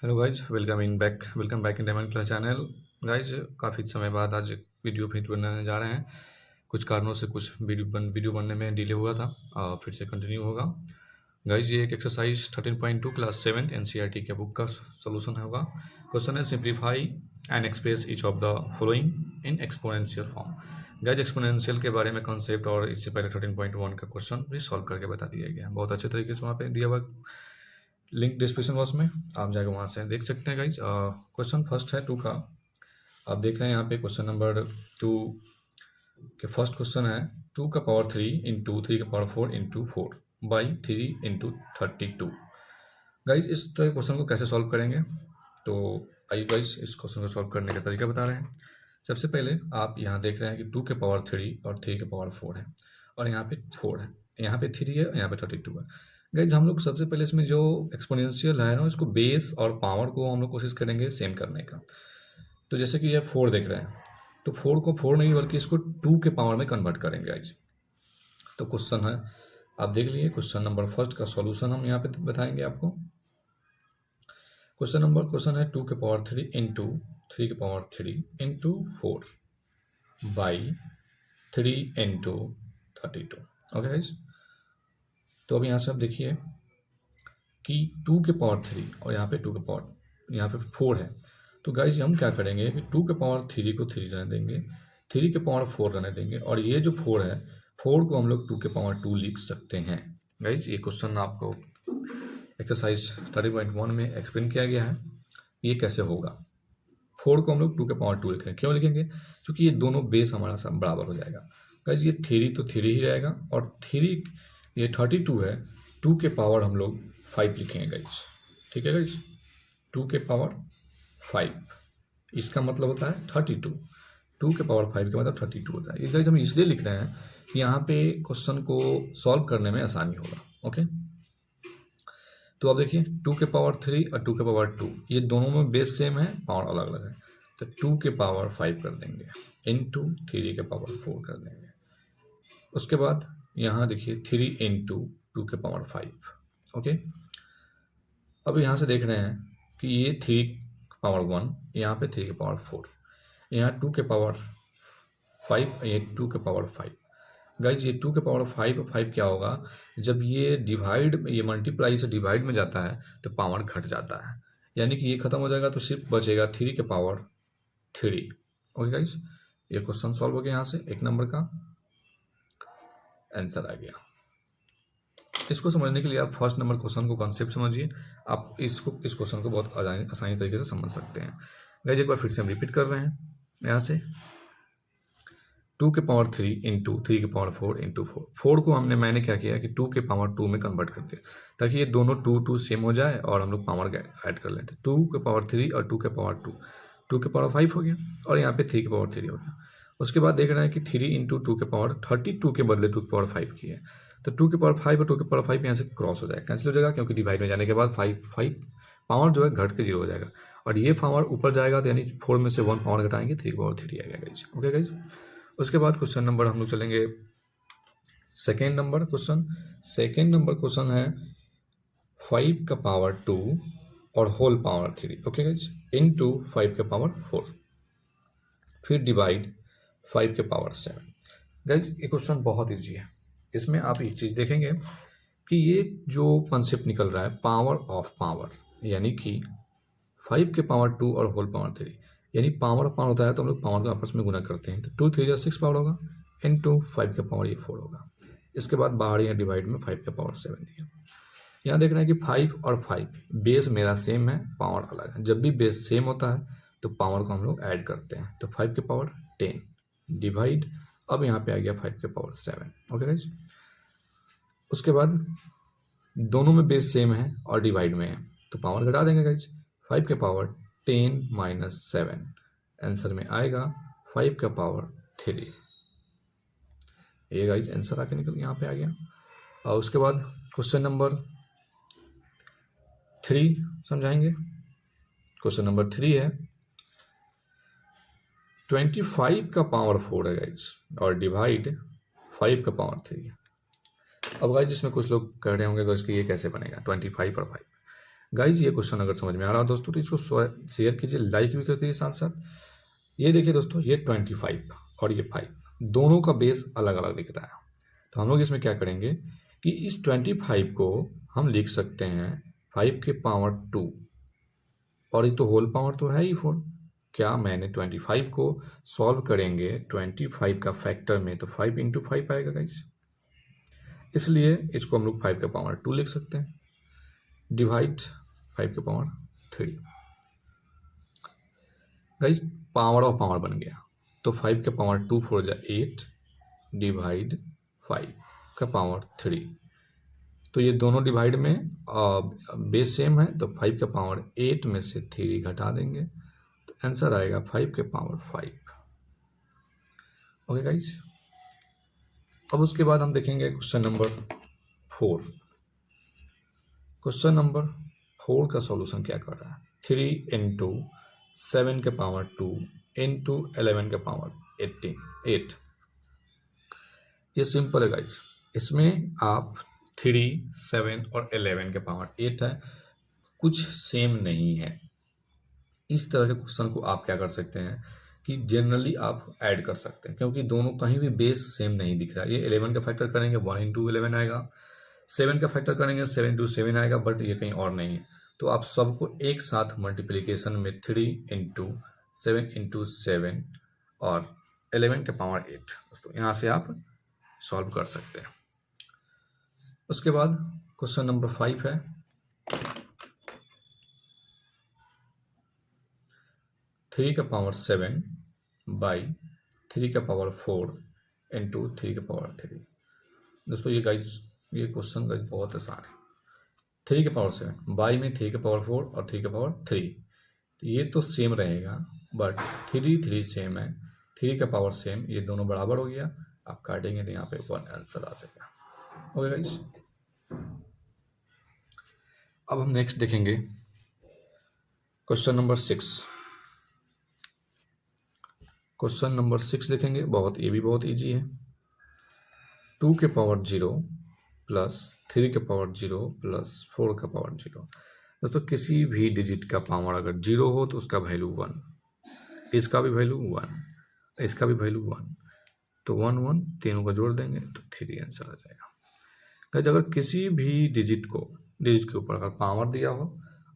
Hello guys, welcome back in diamond class channel. Guys, काफ़ी समय बाद आज एक वीडियो फिर बनाने जा रहे हैं। कुछ कारणों से कुछ वीडियो बनने में डिले हुआ था, फिर से कंटिन्यू होगा। गाइज, ये एक एक्सरसाइज 13.2 क्लास 7 एनसीईआरटी के बुक का सोल्यूशन होगा। क्वेश्चन है simplify and express each of the following in exponential form. Guys, exponential के बारे में कॉन्सेप्ट और इससे पहले 13.1 का क्वेश्चन भी सॉल्व करके बता दिया गया है, बहुत अच्छे तरीके से वहाँ पे दिया हुआ। लिंक डिस्क्रिप्शन बॉक्स में आप जाकर वहाँ से देख सकते हैं गाइज। क्वेश्चन फर्स्ट है 2 का। आप देख रहे हैं यहाँ पे क्वेश्चन नंबर 2 के फर्स्ट क्वेश्चन है 2 का पावर 3 इंटू 3 का power 4 into 4 by 3 into 32। Guys, इस तरह क्वेश्चन को कैसे सॉल्व करेंगे, तो आइए गाइज इस क्वेश्चन को सॉल्व करने का तरीका बता रहे हैं। सबसे पहले आप यहाँ देख रहे हैं कि 2 के पावर 3 और 3 के पावर 4 है, और यहाँ पे 4 है, यहाँ पे 3 है, यहाँ पे 32 है। गाइज, हम लोग सबसे पहले इसमें जो एक्सपोनेंशियल है ना, इसको बेस और पावर को हम लोग कोशिश करेंगे सेम करने का। तो जैसे कि ये 4 देख रहे हैं, तो 4 को 4 नहीं बल्कि इसको 2 के पावर में कन्वर्ट करेंगे गाइज। तो क्वेश्चन है, आप देख लीजिए क्वेश्चन नंबर फर्स्ट का सॉल्यूशन हम यहाँ पे बताएंगे आपको। क्वेश्चन है 2 के पावर 3 इंटू 3 के power 3 into 4 by 3 into 32। Okay guys, तो अब यहाँ से आप देखिए कि 2 के पावर 3 और यहाँ पे 2 के पावर यहाँ पे 4 है। तो गाइज हम क्या करेंगे कि 2 के पावर 3 को 3 रहने देंगे, 3 के पावर 4 रहने देंगे, और ये जो 4 है 4 को हम लोग 2 के पावर 2 लिख सकते हैं। गाइज, ये क्वेश्चन आपको एक्सरसाइज 30.1 में एक्सप्लेन किया गया है ये कैसे होगा। 4 को हम लोग 2 के पावर 2 लिखेंगे, क्यों लिखेंगे, क्योंकि ये दोनों बेस हमारा सब बराबर हो जाएगा। गाइज, ये 3 तो 3 ही रहेगा, और 3 ये 32 है, 2 के पावर हम लोग 5 लिखेंगे गाइज। ठीक है गाइज, 2 के पावर 5, इसका मतलब होता है 32। 2 के पावर 5 का मतलब 32 होता है। ये गाइज हम इसलिए लिख रहे हैं कि यहाँ पे क्वेश्चन को सॉल्व करने में आसानी होगा। ओके, तो अब देखिए 2 के पावर 3 और 2 के पावर 2, ये दोनों में बेस सेम है, पावर अलग अलग है। तो 2 के पावर 5 कर देंगे इंटू 3 के पावर 4 कर देंगे। उसके बाद यहाँ देखिए 3 इंटू 2 के पावर 5। ओके, अब यहाँ से देख रहे हैं कि ये 3 के पावर 1, यहाँ पे 3 के पावर 4, यहाँ 2 के पावर 5, ये 2 के पावर 5। गाइज, ये 2 के पावर 5 क्या होगा, जब ये मल्टीप्लाई से डिवाइड में जाता है तो पावर घट जाता है, यानी कि ये खत्म हो जाएगा तो सिर्फ बचेगा 3 के पावर 3। ओके गाइज, ये क्वेश्चन सॉल्व हो गया। यहाँ से 1 नंबर का आंसर आ गया। इसको समझने के लिए आप फर्स्ट नंबर क्वेश्चन को कॉन्सेप्ट समझिए, आप इस क्वेश्चन को बहुत आसानी तरीके से समझ सकते हैं। गाइज, एक बार फिर से हम रिपीट कर रहे हैं यहाँ से 2 के पावर 3 इंटू 3 के पावर 4 इंटू 4 को मैंने क्या किया कि 2 के पावर 2 में कन्वर्ट कर दिया, ताकि ये दोनों 2 सेम हो जाए और हम लोग पावर ऐड कर लेते। 2 के पावर 3 और 2 के पावर 2 के पावर 5 हो गया, और यहाँ पे 3 के पावर 3 हो गया। उसके बाद देख रहे हैं कि 3 इंटू 2 के पावर 32 के बदले 2 के पावर 5 की है, तो 2 के पावर 5 और 2 के पावर 5 यहाँ से क्रॉस हो जाएगा, कैंसिल हो जाएगा, क्योंकि डिवाइड में जाने के बाद 5 पावर जो है घट के 0 हो जाएगा, और ये पावर ऊपर जाएगा, तो यानी 4 में से 1 पावर घटाएंगे, 3 के पावर 3 आएगा गाइज। ओके गाइज, उसके बाद क्वेश्चन नंबर हम लोग चलेंगे सेकेंड नंबर क्वेश्चन है 5 का पावर 2 और whole power 3। Okay guys, into 5 का पावर 4, फिर डिवाइड 5 के पावर 7। गाइज, ये क्वेश्चन बहुत ईजी है। इसमें आप एक चीज़ देखेंगे कि ये जो कॉन्सेप्ट निकल रहा है पावर ऑफ पावर, यानी कि 5 के पावर 2 और होल पावर 3, यानी पावर पावर होता है तो हम लोग पावर को आपस में गुना करते हैं, तो 2 3 6 पावर होगा, इंटू 5 का पावर ये 4 होगा। इसके बाद बाहर यहाँ डिवाइड में 5 का पावर 7 दिया। यहाँ देख रहे हैं कि 5 और 5 बेस मेरा सेम है, पावर अलग है। जब भी बेस सेम होता है तो पावर को हम लोग ऐड करते हैं, तो 5 के पावर 10 डिवाइड, अब यहाँ पे आ गया 5 के पावर 7। ओके गाइज, उसके बाद दोनों में बेस सेम है और डिवाइड में है, तो पावर घटा देंगे गाइज। 5 के पावर 10 माइनस 7, आंसर में आएगा 5 का पावर 3। ये गाइज आंसर आके निकल यहाँ पे आ गया। और उसके बाद क्वेश्चन नंबर 3 समझाएंगे। क्वेश्चन नंबर 3 है 25 का पावर 4 है गाइज, और डिवाइड 5 का पावर 3 है। अब गाइज इसमें कुछ लोग कह रहे होंगे कि ये कैसे बनेगा 25 और 5। गाइज ये क्वेश्चन अगर समझ में आ रहा हो दोस्तों तो इसको शेयर कीजिए, लाइक भी कर दीजिए साथ साथ। ये देखिए दोस्तों, ये 25 और ये 5 दोनों का बेस अलग अलग दिख रहा है। तो हम लोग इसमें क्या करेंगे कि इस 25 को हम लिख सकते हैं 5 के पावर 2, और ये तो होल पावर तो है ही 4। क्या मैंने 25 को सॉल्व करेंगे 25 का फैक्टर में तो 5 इंटू 5 आएगा गाइज, इसलिए इसको हम लोग 5 का पावर 2 लिख सकते हैं, डिवाइड 5 के power 3। Guys power of power बन गया, तो 5 के पावर 2 4 जा 8 डिवाइड 5 का पावर 3। तो ये दोनों डिवाइड में बेस सेम है, तो 5 का पावर 8 में से 3 घटा देंगे, तो आंसर आएगा 5 के पावर 5। ओके गाइज, अब उसके बाद हम देखेंगे क्वेश्चन नंबर 4। क्वेश्चन नंबर 4 का सॉल्यूशन क्या कर रहा है, 3 इंटू 7 के पावर 2 इंटू 11 के पावर 8। ये सिंपल है गाइज, इसमें आप 3, 7 और 11 के पावर 8 है, कुछ सेम नहीं है। इस तरह के क्वेश्चन को आप क्या कर सकते हैं कि जनरली आप ऐड कर सकते हैं, क्योंकि दोनों कहीं भी बेस सेम नहीं दिख रहा है। ये 11 का फैक्टर करेंगे 1 इंटू 11 आएगा, 7 का फैक्टर करेंगे 7 इंटू 7 आएगा, बट ये कहीं और नहीं है। तो आप सबको एक साथ मल्टीप्लिकेशन में 3 इंटू 7 इंटू 7 और 11 के पावर 8 दोस्तों यहाँ से आप सॉल्व कर सकते हैं। उसके बाद क्वेश्चन नंबर 5 है, 3 का पावर 7 बाई 3 का पावर 4 इंटू 3 का पावर 3। दोस्तों ये गाइज ये क्वेश्चन गाइज बहुत आसान है। 3 का पावर 7 बाई में 3 का पावर 4 और 3 का पावर 3, तो ये तो सेम रहेगा, बट 3 सेम है, 3 का पावर सेम, ये दोनों बराबर हो गया। आप काटेंगे तो यहाँ पे 1 आंसर आ जाएगा। ओके गाइज, अब हम नेक्स्ट देखेंगे क्वेश्चन नंबर 6। क्वेश्चन नंबर 6 देखेंगे, ये भी बहुत इजी है। 2 के पावर 0 प्लस 3 के पावर 0 प्लस 4 का पावर 0। दोस्तों किसी भी डिजिट का पावर अगर 0 हो तो उसका वैल्यू 1, इसका भी वैल्यू 1, इसका भी वैल्यू 1, तो 1 1 तीनों का जोड़ देंगे तो 3 आंसर आ जाएगा। गाइस अगर किसी भी डिजिट के ऊपर अगर पावर दिया हो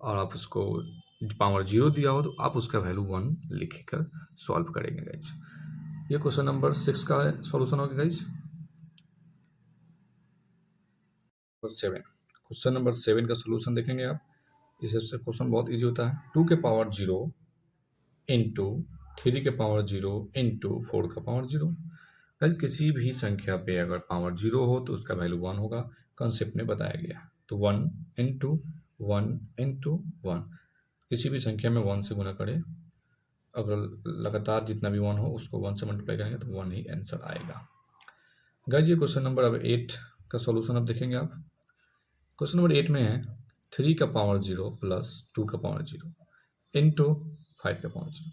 और आप उसको पावर 0 दिया हो तो आप उसका वैल्यू 1 लिखकर सॉल्व करेंगे गाइज। ये क्वेश्चन नंबर 6 का सॉल्यूशन होगा गाइज। 7 क्वेश्चन नंबर 7 का सॉल्यूशन देखेंगे आप। इससे क्वेश्चन बहुत इजी होता है। 2 के पावर 0 इंटू 3 के पावर 0 इंटू 4 का पावर 0। गाइज किसी भी संख्या पे अगर पावर 0 हो तो उसका वैल्यू 1 होगा, कॉन्सेप्ट में बताया गया है। तो 1 इंटू 1 इंटू 1, किसी भी संख्या में 1 से गुना करें, अगर लगातार जितना भी 1 हो उसको 1 से मल्टीप्लाई करेंगे तो 1 ही आंसर आएगा। गाइज ये क्वेश्चन नंबर अब 8 का सॉल्यूशन अब देखेंगे आप। क्वेश्चन नंबर 8 में है 3 का पावर 0 प्लस 2 का पावर 0 इंटू 5 का पावर 0।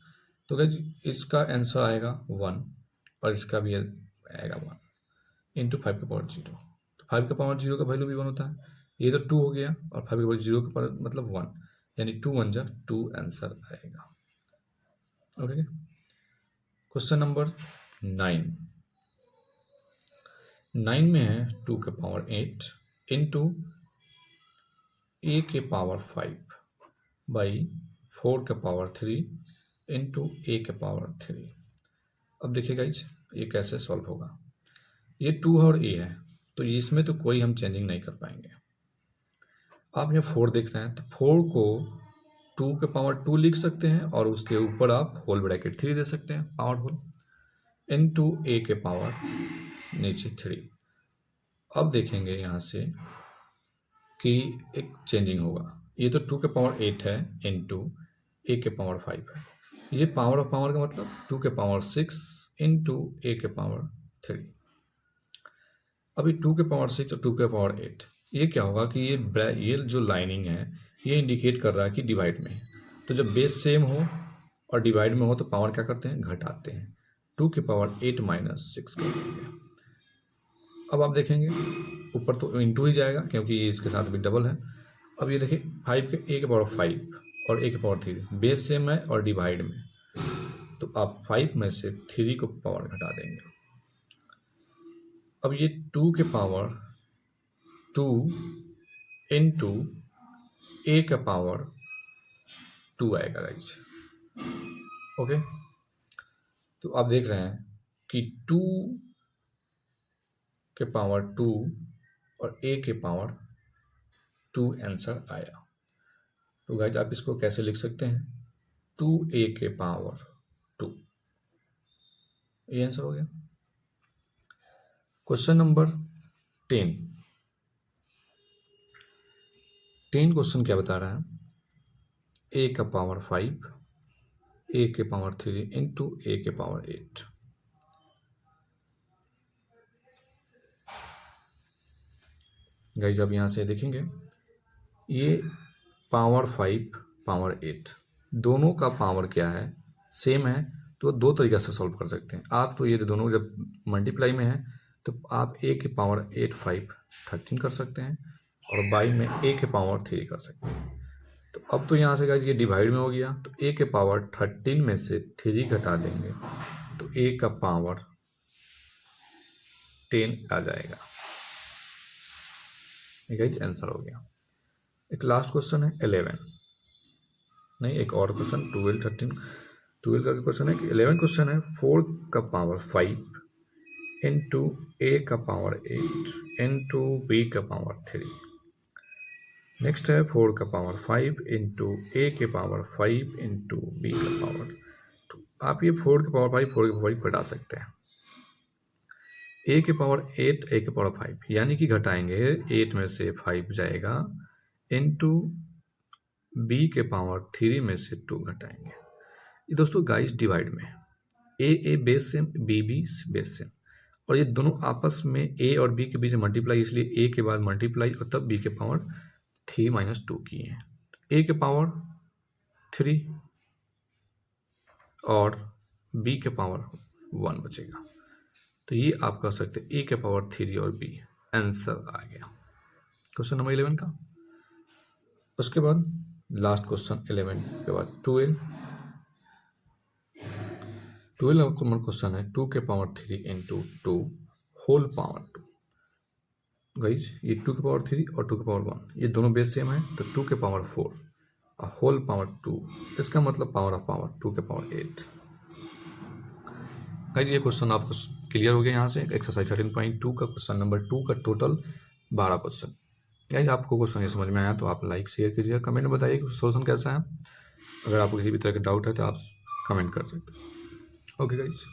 तो गाइज इसका आंसर आएगा 1 और इसका भी आएगा 1 इंटू 5 का पावर 0। तो 5 का पावर 0 का वैल्यू भी 1 होता है, ये तो 2 हो गया, और 5 का पावर 0 का पावर मतलब 1, यानी 2 1 जा 2 आंसर आएगा। ओके, क्वेश्चन नंबर 9 में है 2 के पावर 8 इंटू a के पावर 5 बाई 4 के पावर 3 इंटू a के पावर 3। अब देखिए गाइज ये कैसे सॉल्व होगा। ये 2 और a है तो इसमें तो कोई हम चेंजिंग नहीं कर पाएंगे। आप यहाँ 4 देख रहे हैं तो 4 को 2 के पावर 2 लिख सकते हैं और उसके ऊपर आप होल ब्रैकेट 3 दे सकते हैं, पावर होल, इंटू a के पावर नीचे 3। अब देखेंगे यहाँ से कि एक चेंजिंग होगा। ये तो 2 के पावर 8 है इंटू a के पावर 5 है, ये पावर ऑफ पावर का मतलब 2 के पावर 6 इंटू a के पावर 3। अभी 2 के पावर 6 और 2 के पावर 8, ये क्या होगा कि ये जो लाइनिंग है ये इंडिकेट कर रहा है कि डिवाइड में है। तो जब बेस सेम हो और डिवाइड में हो तो पावर क्या करते हैं, घटाते हैं। 2 के पावर 8 माइनस 6 कर देंगे। अब आप देखेंगे ऊपर तो इंटू ही जाएगा क्योंकि ये इसके साथ भी डबल है, अब ये देखिए 5 के a के पावर 5 और a के पावर 3 बेस सेम है और डिवाइड में, तो आप 5 में से 3 को पावर घटा देंगे। अब ये 2 के पावर 2 इंटू a का पावर 2 आएगा गाइस। ओके, तो आप देख रहे हैं कि 2 के पावर 2 और a के पावर 2 आंसर आया। तो गाइस आप इसको कैसे लिख सकते हैं, 2a के पावर 2, ये आंसर हो गया। क्वेश्चन नंबर 10 क्वेश्चन क्या बता रहा है, a का पावर 5 a के पावर 3 इंटू a के पावर 8। गाइस अब यहाँ से देखेंगे ये पावर 5 पावर 8 दोनों का पावर क्या है, सेम है, तो दो तरीक़े से सॉल्व कर सकते हैं आप। तो ये दोनों जब मल्टीप्लाई में है तो आप a के पावर 8 5 13 कर सकते हैं और बाई में a के पावर 3 कर सकते हैं। तो अब तो यहाँ से गाइस ये डिवाइड में हो गया, तो a के पावर 13 में से 3 घटा देंगे तो a का पावर 10 आ जाएगा। गाइस आंसर हो गया। एक लास्ट क्वेश्चन है 11, नहीं एक और क्वेश्चन 12 13 12 का क्वेश्चन है कि 11 क्वेश्चन है 4 का पावर 5 इंटू a का पावर 8 इंटू b का पावर 3। नेक्स्ट है 4 का पावर 5 इंटू a के पावर 5 इंटू b का पावर 2। आप ये 4 के पावर 5 4 के पावर 5 घटा सकते हैं, a के पावर 8 a के पावर 5 यानी कि घटाएंगे 8 में से 5 जाएगा इंटू b के पावर 3 में से 2 घटाएंगे। ये दोस्तों गाइस डिवाइड में a base same b base same, और ये दोनों आपस में a और b के बीच मल्टीप्लाई, इसलिए a के बाद मल्टीप्लाई और तब b के पावर 3 - 2 किए हैं। a के पावर 3 और b के पावर 1 बचेगा, तो ये आप कर सकते हैं a के पावर 3 और b। आंसर आ गया क्वेश्चन नंबर 11 का। उसके बाद लास्ट क्वेश्चन 11 के बाद 12 नंबर क्वेश्चन है 2 के power 3 into 2 whole power 2। Guys ये 2 के पावर 3 और 2 के पावर 1 ये दोनों बेस सेम है, तो 2 के पावर 4 और होल पावर 2, इसका मतलब पावर ऑफ पावर 2 के पावर 8। गाइज ये क्वेश्चन आपको क्लियर हो गया। यहाँ से एक्सरसाइज 13.2 का क्वेश्चन नंबर 2 का टोटल 12 क्वेश्चन। गाइज आपको क्वेश्चन ये समझ में आया तो आप लाइक शेयर कीजिएगा, कमेंट में बताइए कि सोल्यूशन कैसा है। अगर आपको किसी भी तरह का डाउट है तो आप कमेंट कर सकते हैं। Okay guys.